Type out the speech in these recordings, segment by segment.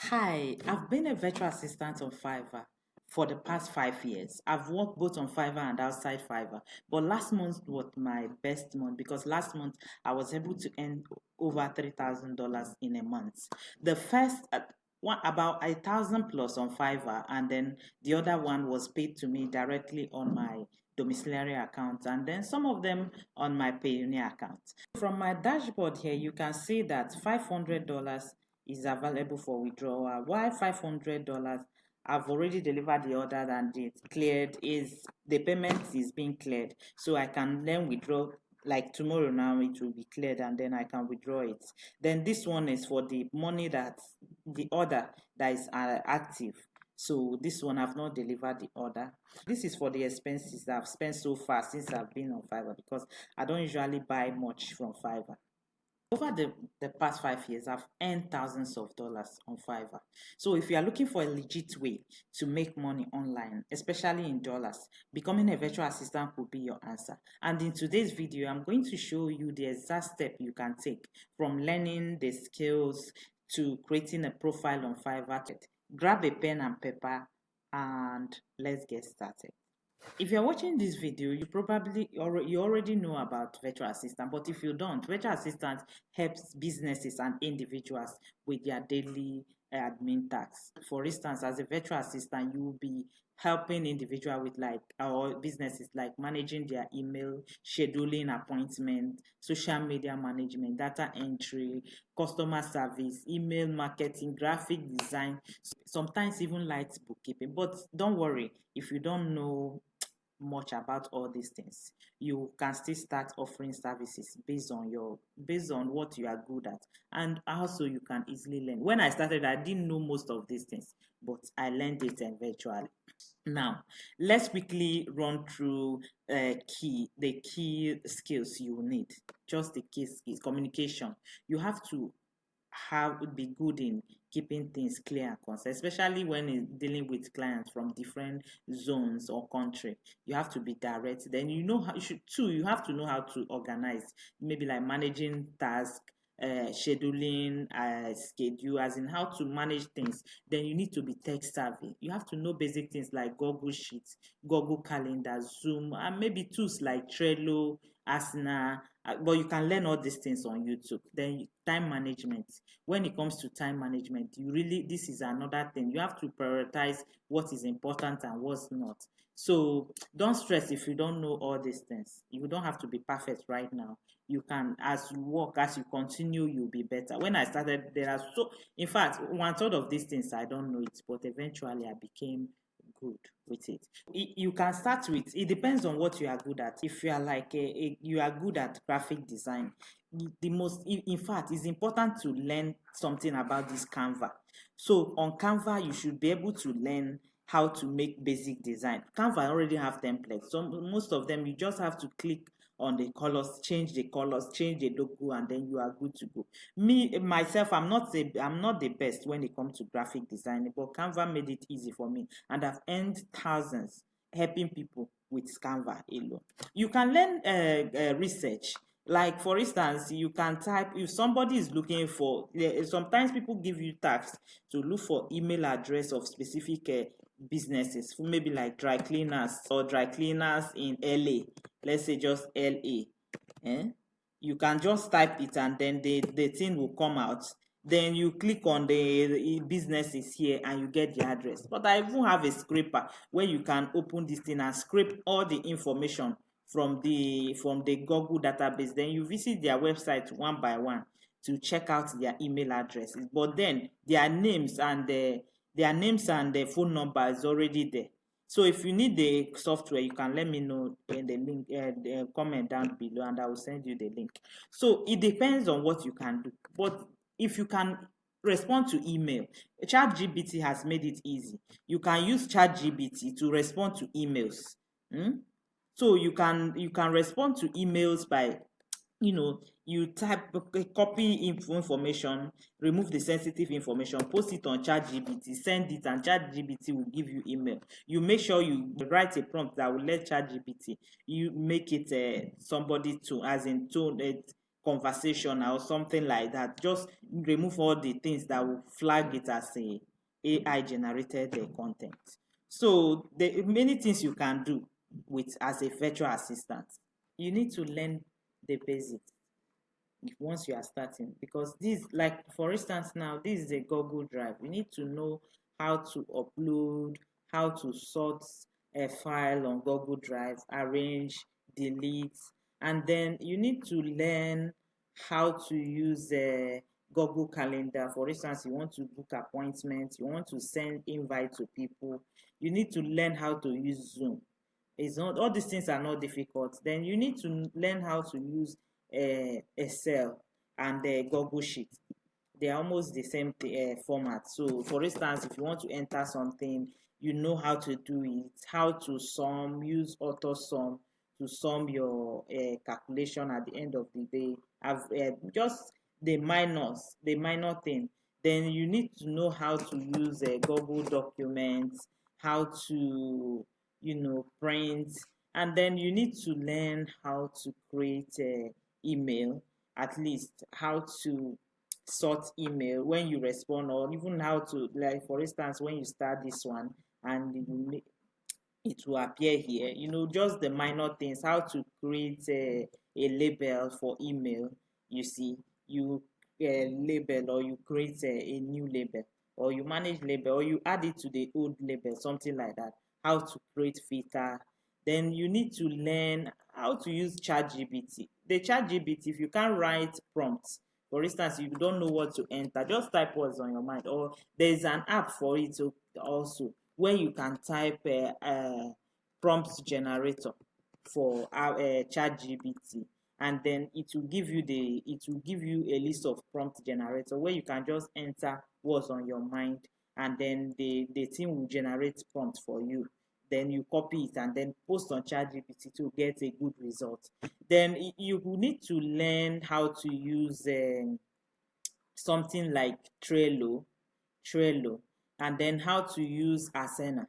Hi, I've been a virtual assistant on Fiverr for the past 5 years. I've worked both on Fiverr and outside Fiverr, but last month was my best month because last month I was able to earn over $3,000 in a month. The first one about 1,000 plus on Fiverr, and then the other one was paid to me directly on my domiciliary account, and then some of them on my Payoneer account. From my dashboard here, you can see that $500 is available for withdrawal. Why $500? I've already delivered the order and it's cleared, is the payment is being cleared. So I can then withdraw, like tomorrow now it will be cleared and then I can withdraw it. Then this one is for the money that the order that is active. So this one I've not delivered the order. This is for the expenses that I've spent so far since I've been on Fiverr, because I don't usually buy much from Fiverr. Over the past 5 years, I've earned thousands of dollars on Fiverr. So if you are looking for a legit way to make money online, especially in dollars, becoming a virtual assistant could be your answer. And in today's video, I'm going to show you the exact step you can take from learning the skills to creating a profile on Fiverr. Grab a pen and paper and let's get started. If you're watching this video, you already know about virtual assistant, but if you don't, virtual assistant helps businesses and individuals with their daily admin tasks. For instance, as a virtual assistant, you will be helping individual with or businesses like managing their email, scheduling appointment, social media management, data entry, customer service, email marketing, graphic design, sometimes even light bookkeeping. But don't worry if you don't know much about all these things. You can still start offering services based on what you are good at, and also you can easily learn. When I started, I didn't know most of these things, but I learned it eventually. Now let's quickly run through the key skills you need. Just the key skills. Communication. You have to be good in keeping things clear and concise, especially when dealing with clients from different zones or country. You have to be direct. Then you have to know how to organize, maybe like managing tasks, scheduling, schedule, as in how to manage things. Then you need to be tech savvy. You have to know basic things like Google Sheets, Google Calendar, Zoom, and maybe tools like Trello, Asana. But you can learn all these things on YouTube. Then time management. When it comes to time management, this is another thing. You have to prioritize what is important and what's not. So don't stress if you don't know all these things. You don't have to be perfect right now. You can, as you work, as you continue, you'll be better. When I started, in fact, one third of these things I don't know it, but eventually I became good with it. You can start with, it depends on what you are good at. If you are like you are good at graphic design, in fact, it's important to learn something about this Canva. So on Canva, you should be able to learn how to make basic design. Canva already have templates, so most of them you just have to click on the colors, change the logo, and then you are good to go. Me myself, I'm not the best when it comes to graphic design, but Canva made it easy for me, and I've earned thousands helping people with Canva alone. You can learn research. Like for instance, you can type, if somebody is looking for, sometimes people give you tasks to look for email address of specific businesses, maybe like dry cleaners or dry cleaners in LA. Let's say just LA. You can just type it and then the thing will come out. Then you click on the businesses here and you get the address. But I even have a scraper where you can open this thing and scrape all the information from the Google database. Then you visit their website one by one to check out their email addresses. But then their names and the phone number is already there. So if you need the software, you can let me know in the link, the comment down below, and I will send you the link. So it depends on what you can do. But if you can respond to email, ChatGPT has made it easy. You can use ChatGPT to respond to emails. So you can respond to emails by, you type, copy information, remove the sensitive information, post it on ChatGPT, send it, and ChatGPT will give you email. You make sure you write a prompt that will let ChatGPT you make it somebody to, as in tone, conversation or something like that. Just remove all the things that will flag it as a AI generated content. So there are many things you can do with as a virtual assistant. You need to learn the basics once you are starting, because this, like for instance now, this is a Google Drive. You need to know how to upload, how to sort a file on Google Drive, arrange, delete, and then you need to learn how to use a Google Calendar. For instance, you want to book appointments, you want to send invite to people, you need to learn how to use Zoom. It's not, all these things are not difficult. Then you need to learn how to use Excel and Google Sheet. They are almost the same format. So for instance, if you want to enter something, you know how to do it, how to sum, use auto sum to sum your calculation at the end of the day. Have just the minor thing. Then you need to know how to use Google Documents, how to print, and then you need to learn how to create email, at least how to sort email when you respond, or even how to, like for instance, when you start this one and it will appear here, just the minor things, how to create a label for email. You see, you label, or you create a new label, or you manage label, or you add it to the old label, something like that. How to create filter. Then you need to learn how to use ChatGPT. The ChatGPT, if you can't write prompts, for instance, you don't know what to enter, just type what's on your mind. Or there's an app for it also, where you can type a prompt generator for ChatGPT, and then it will give you a list of prompt generator where you can just enter what's on your mind, and then the thing will generate prompt for you. Then you copy it and then post on ChatGPT to get a good result. Then you will need to learn how to use something like Trello, and then how to use Asana,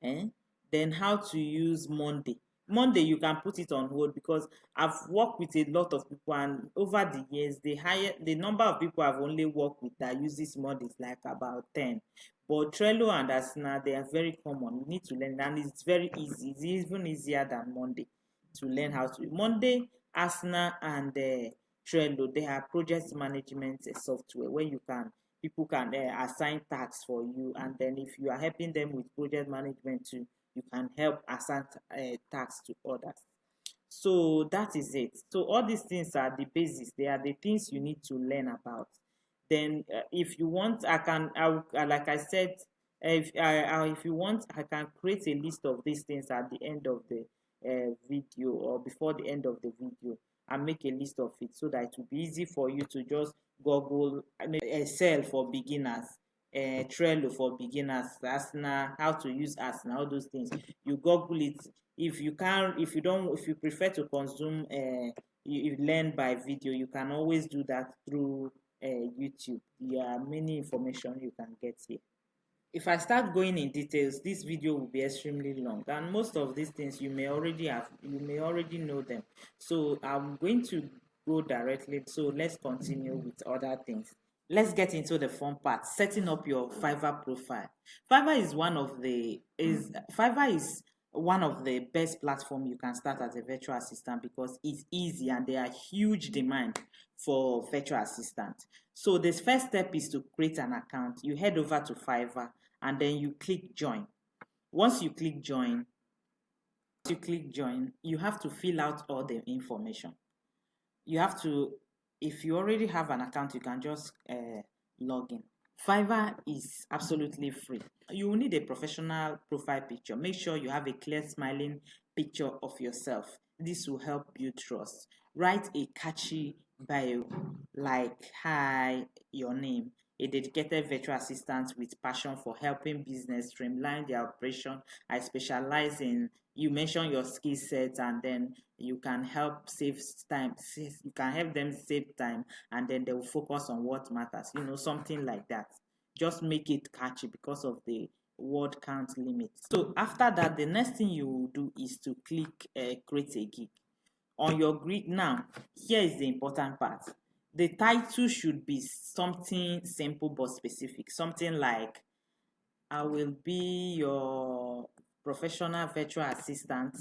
then how to use Monday. Monday, you can put it on hold, because I've worked with a lot of people, and over the years, the number of people I've only worked with that uses Monday is like about 10. But Trello and Asana, they are very common. You need to learn, and it's very easy. It's even easier than Monday to learn how to. Monday, Asana, and Trello, they are project management software where people can assign tasks for you, and then if you are helping them with project management too, you can help assign tasks to others. So that is it. So all these things are the basis. They are the things you need to learn about. Then if you want, like I said, if you want, I can create a list of these things at the end of the video, or before the end of the video, and make a list of it, so that it will be easy for you to just Google Excel for beginners, Trello for beginners, Asana, how to use Asana, all those things. You Google it. If you prefer to consume, you learn by video, you can always do that through YouTube. There are many information you can get here. If I start going in details, this video will be extremely long, and most of these things you may already know them. So I'm going to go directly. So let's continue with other things. Let's get into the fun part, setting up your Fiverr profile. Fiverr is one of the best platform you can start as a virtual assistant, because it's easy and there are huge demand for virtual assistant. So this first step is to create an account. You head over to Fiverr and then you click join. Once you click join, you have to fill out all the information. You have to, if you already have an account, you can just log in. Fiverr is absolutely free. You will need a professional profile picture. Make sure you have a clear smiling picture of yourself. This will help build trust. Write a catchy bio like, "Hi, your name. A dedicated virtual assistant with passion for helping business streamline their operation. I specialize in," you mention your skill set, and then you can help save time. You can help them save time, and then they will focus on what matters. Something like that. Just make it catchy because of the word count limit. So after that, the next thing you will do is to click create a gig. on your grid. Now, here is the important part. The title should be something simple but specific. Something like, I will be your professional virtual assistant.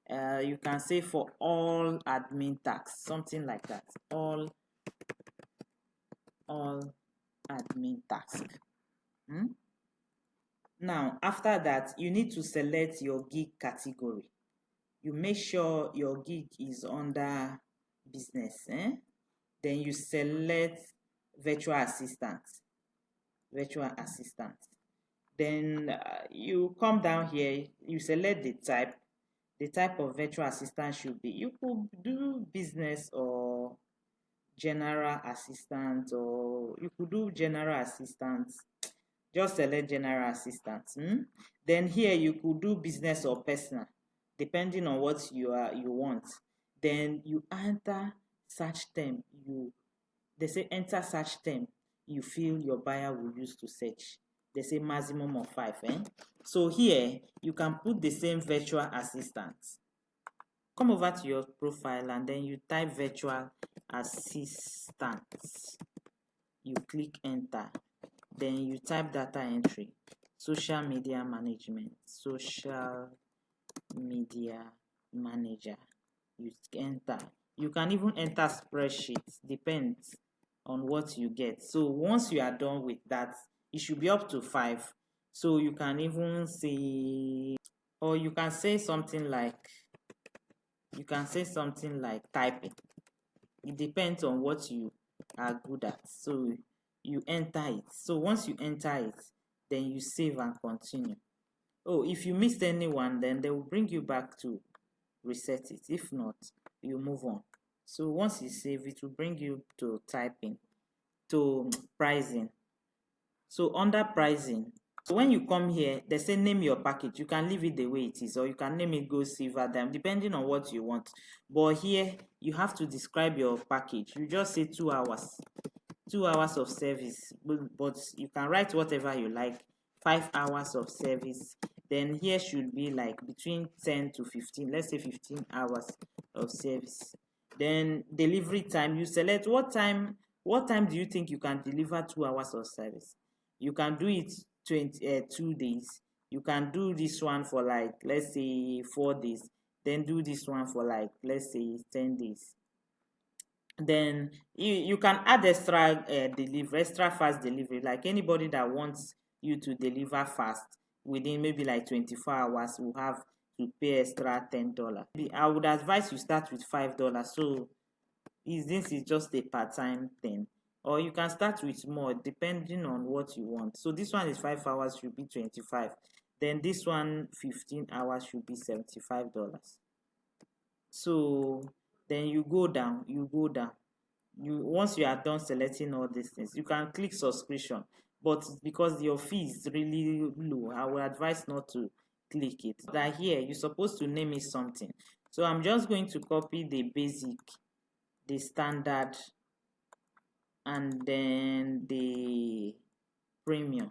You can say for all admin tasks, something like that. All admin tasks. Now, after that, you need to select your gig category. You make sure your gig is under business. Then you select virtual assistant. Then you come down here, you select the type. The type of virtual assistant should be, you could do business or general assistant, or you could do general assistant. Just select general assistant. Then here you could do business or personal, depending on what you want. Then you enter search term. They say enter search term you feel your buyer will use to search. They say maximum of 5. So here you can put the same virtual assistant. Come over to your profile and then you type virtual assistant. You click enter. Then you type data entry, social media management, social media manager. You enter. You can even enter spreadsheets, depends on what you get. So once you are done with that, it should be up to 5. So you can even say, or you can say something like typing. It depends on what you are good at. So you enter it. So once you enter it, then you save and continue. Oh, if you missed anyone, then they will bring you back to reset it. If not, you move on. So once you save, it will bring you to typing, to pricing. So under pricing, so when you come here, they say name your package. You can leave it the way it is, or you can name it Gold, Silver, Diamond, depending on what you want. But here, you have to describe your package. You just say 2 hours. 2 hours of service, but you can write whatever you like. 5 hours of service. Then here should be like between 10 to 15. Let's say 15 hours of service. Then delivery time, you select what time do you think you can deliver 2 hours of service. You can do it 2 days. You can do this one for like, let's say 4 days. Then do this one for like, let's say 10 days. Then you can add extra extra fast delivery. Like anybody that wants you to deliver fast within maybe like 24 hours will have to pay extra $10. I would advise you start with $5. So this is just a part-time thing, or you can start with more depending on what you want. So this one is 5 hours, should be 25. Then this one 15 hours should be $75. So then you go down. Once you are done selecting all these things, you can click subscription, but because your fee is really low, I would advise not to click it. That here you're supposed to name it something. So I'm just going to copy the basic, the standard, and then the premium,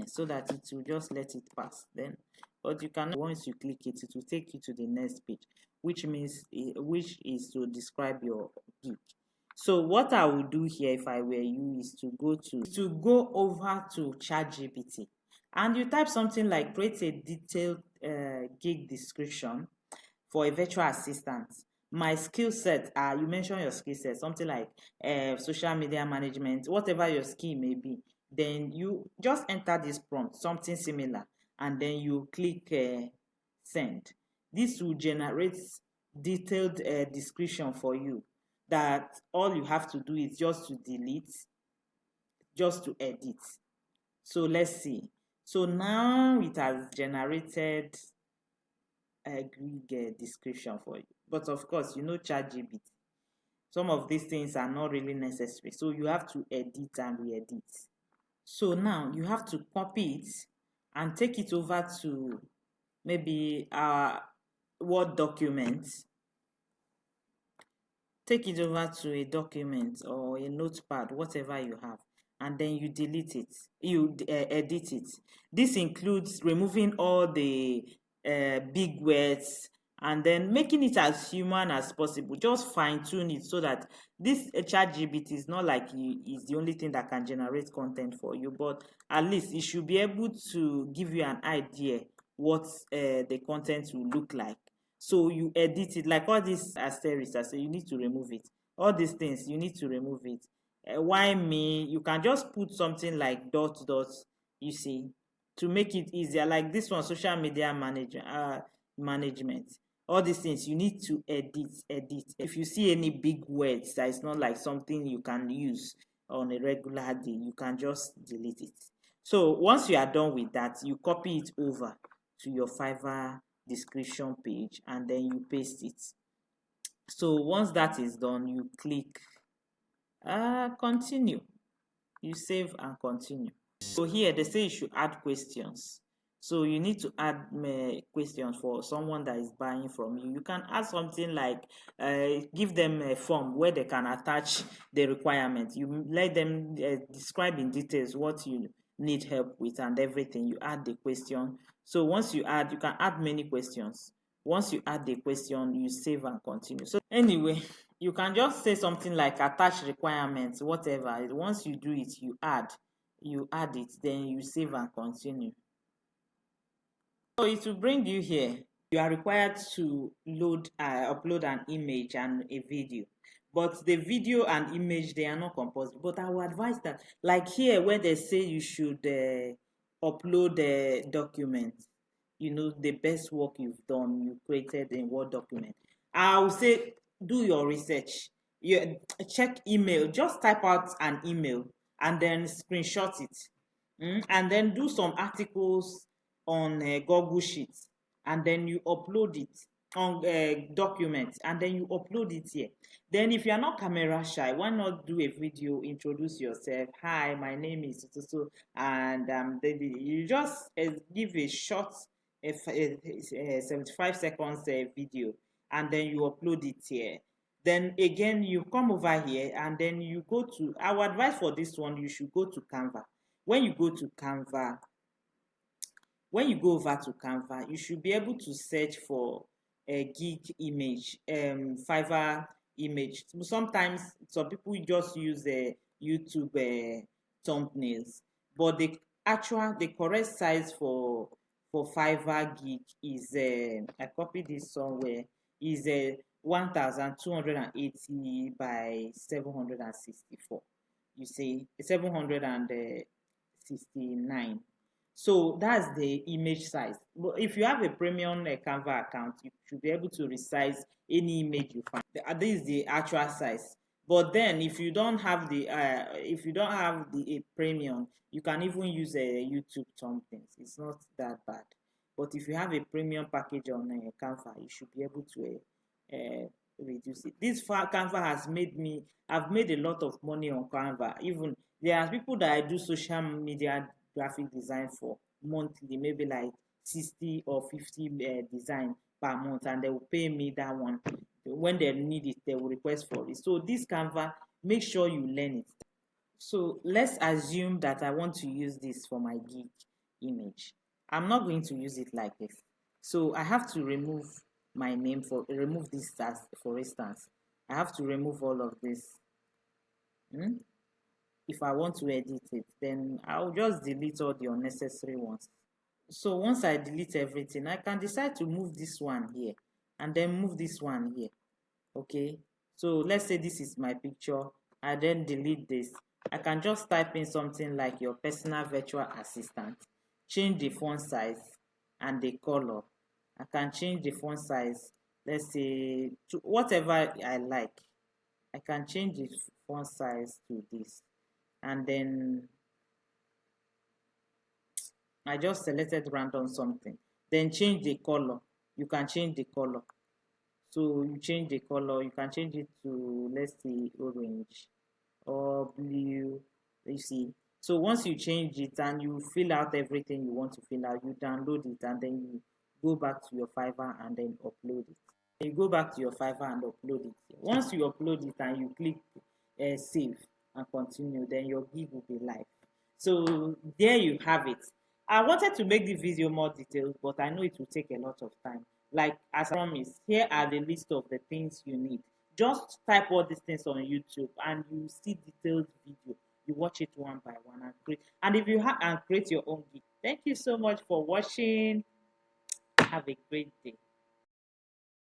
so that it will just let it pass. Then, but you can, once you click it, it will take you to the next page, which is to describe your gig. So what I will do here, if I were you, is to go over to CharGBT, and you type something like create a detailed gig description for a virtual assistant. My skill set, you mention your skill set, something like social media management, whatever your skill may be. Then you just enter this prompt, something similar, and then you click send. This will generate detailed description for you, that all you have to do is just to delete, just to edit. So let's see. So now it has generated a gig description for you. But of course, ChatGPT. Some of these things are not really necessary. So you have to edit and re-edit. So now you have to copy it and take it over to maybe a Word document. Take it over to a document or a notepad, whatever you have, and then you delete it. You edit it. This includes removing all the big words and then making it as human as possible. Just fine tune it so that this ChatGPT is not like is the only thing that can generate content for you, but at least it should be able to give you an idea what the content will look like. So you edit it, like all these asterisks, I say you need to remove it. All these things you need to remove it. Why me? You can just put something like dot dot, you see, to make it easier. Like this one, social media management. All these things you need to edit. If you see any big words that is not like something you can use on a regular day, you can just delete it. So once you are done with that, you copy it over to your Fiverr description page and then you paste it. So once that is done, you click continue. You save and continue. So here they say you should add questions. So you need to add questions for someone that is buying from you. You can add something like give them a form where they can attach the requirements. You let them describe in details what you need help with and everything. You add the question. So once you add, you can add many questions. Once you add the question, you save and continue. So anyway, you can just say something like attach requirements, whatever. Once you do it, you add it, then you save and continue. So it will bring you here. You are required to upload an image and a video, but the video and image, they are not compulsory. But I would advise that, like here where they say you should upload a document, the best work you've done, you created in Word document. I will say do your research. You check email, just type out an email and then screenshot it, and then do some articles on Google Sheets, and then you upload it on documents, and then you upload it here. Then if you are not camera shy, why not do a video, introduce yourself. Hi, my name is so, and you just give a short 75 seconds video, and then you upload it here. Then again, you come over here and then you go to, our advice for this one, you should go to Canva. When you go to Canva, when you go over to Canva, you should be able to search for a gig image, Fiverr image. Sometimes some people just use YouTube thumbnails, but the correct size for Fiverr gig is I copied this somewhere, is 1280 by 764. You see, 769. So that's the image size. But if you have a premium Canva account, you should be able to resize any image you find. This is the actual size. But then if you don't have the premium, you can even use a YouTube thumbnails. It's not that bad. But if you have a premium package on Canva, you should be able to reduce it. This Canva has made me, I've made a lot of money on Canva. Even there are people that I do social media graphic design for monthly, maybe like 60 or 50 design per month, and they will pay me that one. When they need it, they will request for it. So this Canva, make sure you learn it. So let's assume that I want to use this for my gig image. I'm not going to use it like this. So I have to remove my name, remove this as, for instance. I have to remove all of this. If I want to edit it, then I'll just delete all the unnecessary ones. So once I delete everything, I can decide to move this one here and then move this one here. Okay, so let's say this is my picture. I then delete this. I can just type in something like your personal virtual assistant, change the font size and the color. I can change the font size, let's say to whatever I like. I can change the font size to this, and then I just selected random something, then change the color. You can change the color. So you change the color, you can change it to, let's say, orange or blue, you see. So once you change it and you fill out everything you want to fill out, you download it and then you go back to your Fiverr and then upload it. You go back to your Fiverr and upload it. Once you upload it and you click save and continue, then your gig will be live. So there you have it. I wanted to make the video more detailed, but I know it will take a lot of time. Like as I promised, here are the list of the things you need. Just type all these things on YouTube and you see detailed video. You watch it one by one and create. And if you have and create your own gig. Thank you so much for watching. Have a great day.